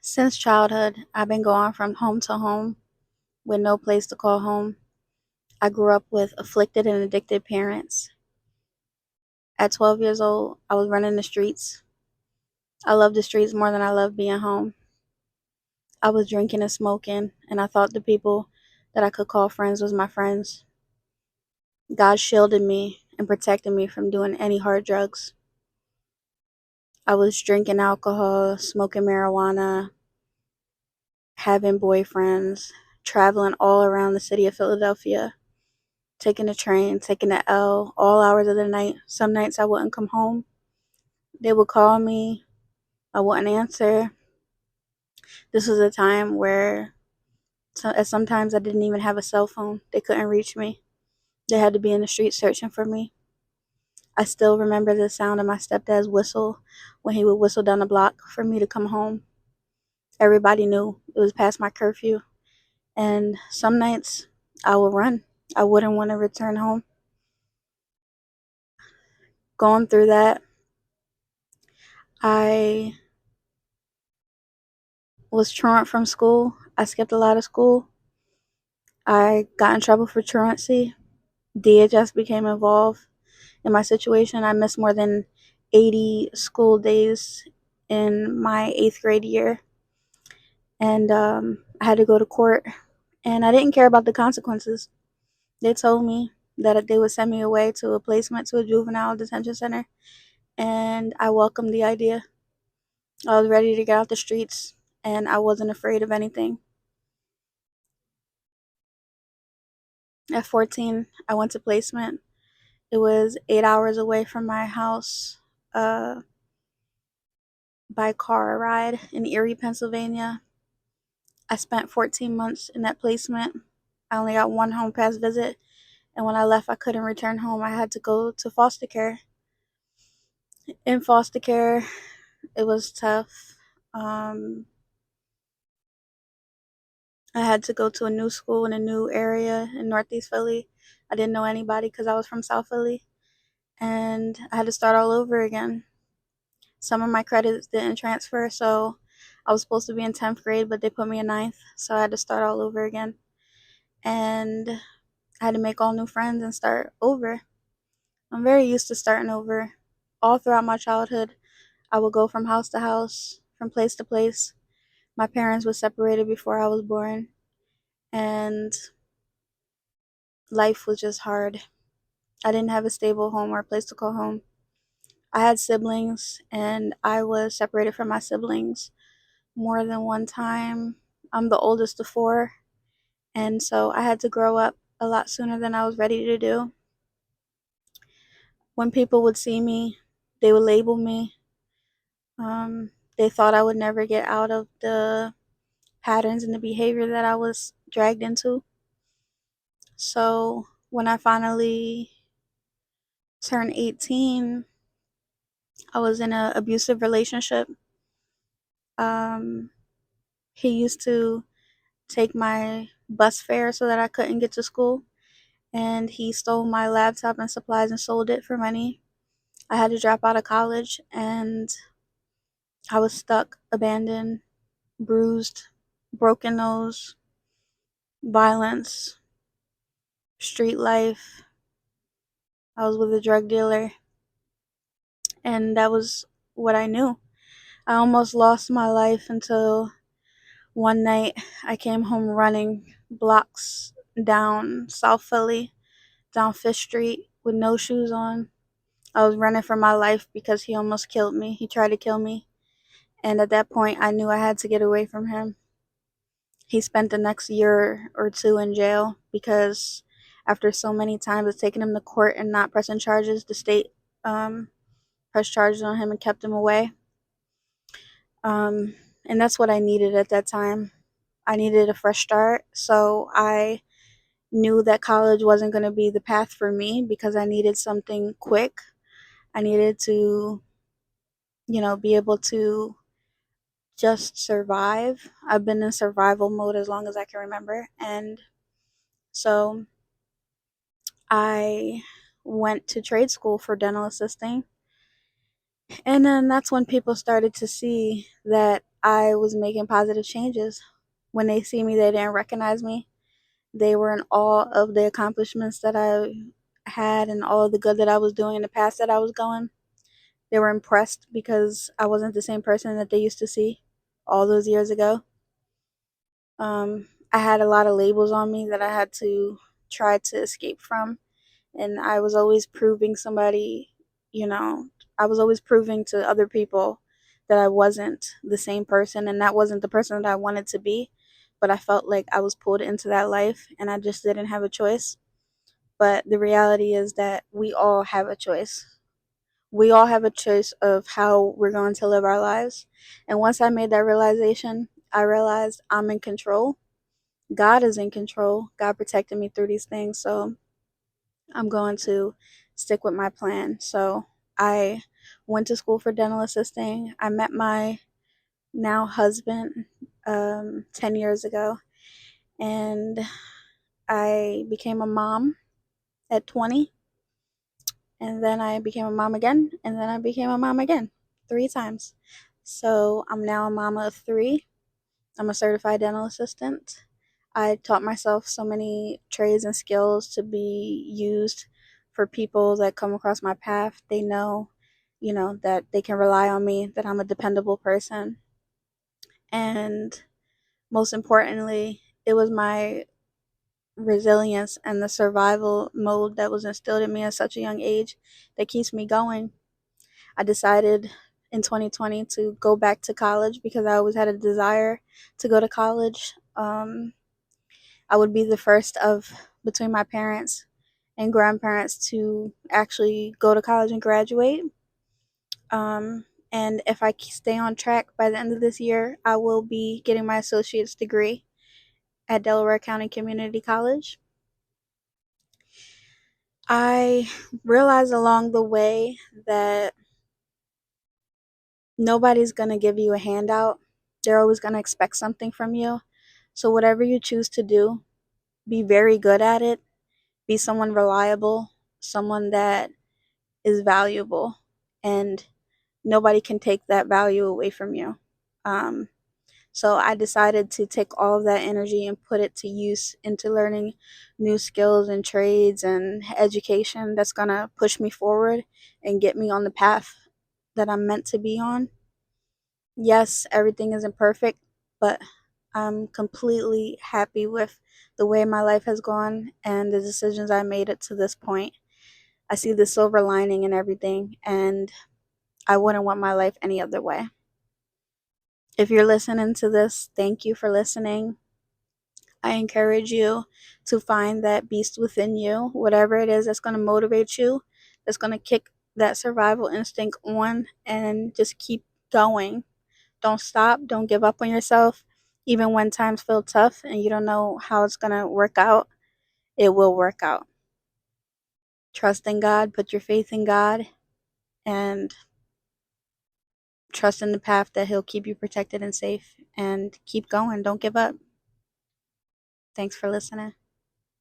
Since childhood, I've been going from home to home with no place to call home. I grew up with afflicted and addicted parents. At 12 years old, I was running the streets. I loved the streets more than I loved being home. I was drinking and smoking, and I thought the people that I could call friends was my friends. God shielded me and protected me from doing any hard drugs. I was drinking alcohol, smoking marijuana, having boyfriends, traveling all around the city of Philadelphia, taking the train, taking the L, all hours of the night. Some nights I wouldn't come home. They would call me. I wouldn't answer. This was a time where sometimes I didn't even have a cell phone. They couldn't reach me. They had to be in the street searching for me. I still remember the sound of my stepdad's whistle when he would whistle down the block for me to come home. Everybody knew it was past my curfew. And some nights I would run. I wouldn't want to return home. Going through that, I was truant from school. I skipped a lot of school. I got in trouble for truancy. DHS became involved in my situation. I missed more than 80 school days in my 8th grade year. And I had to go to court. And I didn't care about the consequences. They told me that they would send me away to a placement to a juvenile detention center. And I welcomed the idea. I was ready to get out the streets. And I wasn't afraid of anything. At 14, I went to placement. It was 8 hours away from my house uh, by car ride in Erie, Pennsylvania. I spent 14 months in that placement. I only got one home pass visit, and when I left, I couldn't return home. I had to go to foster care. In foster care, it was tough. I had to go to a new school in a new area in Northeast Philly. I didn't know anybody because I was from South Philly, and I had to start all over again. Some of my credits didn't transfer, so I was supposed to be in 10th grade, but they put me in ninth, so I had to start all over again. And I had to make all new friends and start over. I'm very used to starting over. All throughout my childhood, I would go from house to house, from place to place. My parents were separated before I was born, and life was just hard. I didn't have a stable home or a place to call home. I had siblings, and I was separated from my siblings more than one time. I'm the oldest of four, and so I had to grow up a lot sooner than I was ready to do. When people would see me, they would label me. They thought I would never get out of the patterns and the behavior that I was dragged into. So when I finally turned 18, I was in an abusive relationship. Um, he used to take my bus fare so that I couldn't get to school, and he stole my laptop and supplies and sold it for money. I had to drop out of college, and I was stuck, abandoned, bruised, broken nose, violence, street life. I was with a drug dealer, and that was what I knew. I almost lost my life until one night I came home running blocks down South Philly, down Fifth Street with no shoes on. I was running for my life because he almost killed me. He tried to kill me. And at that point, I knew I had to get away from him. He spent the next year or two in jail because after so many times of taking him to court and not pressing charges, the state pressed charges on him and kept him away. And that's what I needed at that time. I needed a fresh start. So I knew that college wasn't going to be the path for me because I needed something quick. I needed to, be able to just survive. I've been in survival mode as long as I can remember. And so I went to trade school for dental assisting. And then that's when people started to see that I was making positive changes. When they see me, they didn't recognize me. They were in awe of the accomplishments that I had and all of the good that I was doing in the past that I was going. They were impressed because I wasn't the same person that they used to see all those years ago. I had a lot of labels on me that I had to try to escape from, and I was always proving somebody, you know, I was always proving to other people that I wasn't the same person and that wasn't the person that I wanted to be. But I felt like I was pulled into that life and I just didn't have a choice. But the reality is that we all have a choice. We all have a choice of how we're going to live our lives. And once I made that realization, I realized I'm in control. God is in control. God protected me through these things. So I'm going to stick with my plan. So I went to school for dental assisting. I met my now husband 10 years ago, and I became a mom at 20, and then I became a mom again, and then I became a mom again 3 times. So I'm now a mama of 3. I'm a certified dental assistant. I taught myself so many trades and skills to be used for people that come across my path. They know, that they can rely on me, that I'm a dependable person. And most importantly, it was my resilience and the survival mode that was instilled in me at such a young age that keeps me going. I decided in 2020 to go back to college because I always had a desire to go to college. I would be the first of between my parents and grandparents to actually go to college and graduate. And if I stay on track by the end of this year, I will be getting my associate's degree at Delaware County Community College. I realized along the way that nobody's going to give you a handout. They're always going to expect something from you. So, whatever you choose to do, be very good at it. Be someone reliable, someone that is valuable, and nobody can take that value away from you. Um, so I decided to take all of that energy and put it to use into learning new skills and trades and education that's going to push me forward and get me on the path that I'm meant to be on. Yes, everything isn't perfect, but I'm completely happy with the way my life has gone and the decisions I made it to this point. I see the silver lining in everything, and I wouldn't want my life any other way. If you're listening to this, thank you for listening. I encourage you to find that beast within you, whatever it is that's going to motivate you, that's going to kick that survival instinct on, and just keep going. Don't stop. Don't give up on yourself. Even when times feel tough and you don't know how it's going to work out, it will work out. Trust in God, put your faith in God, and trust in the path that He'll keep you protected and safe. And keep going. Don't give up. Thanks for listening.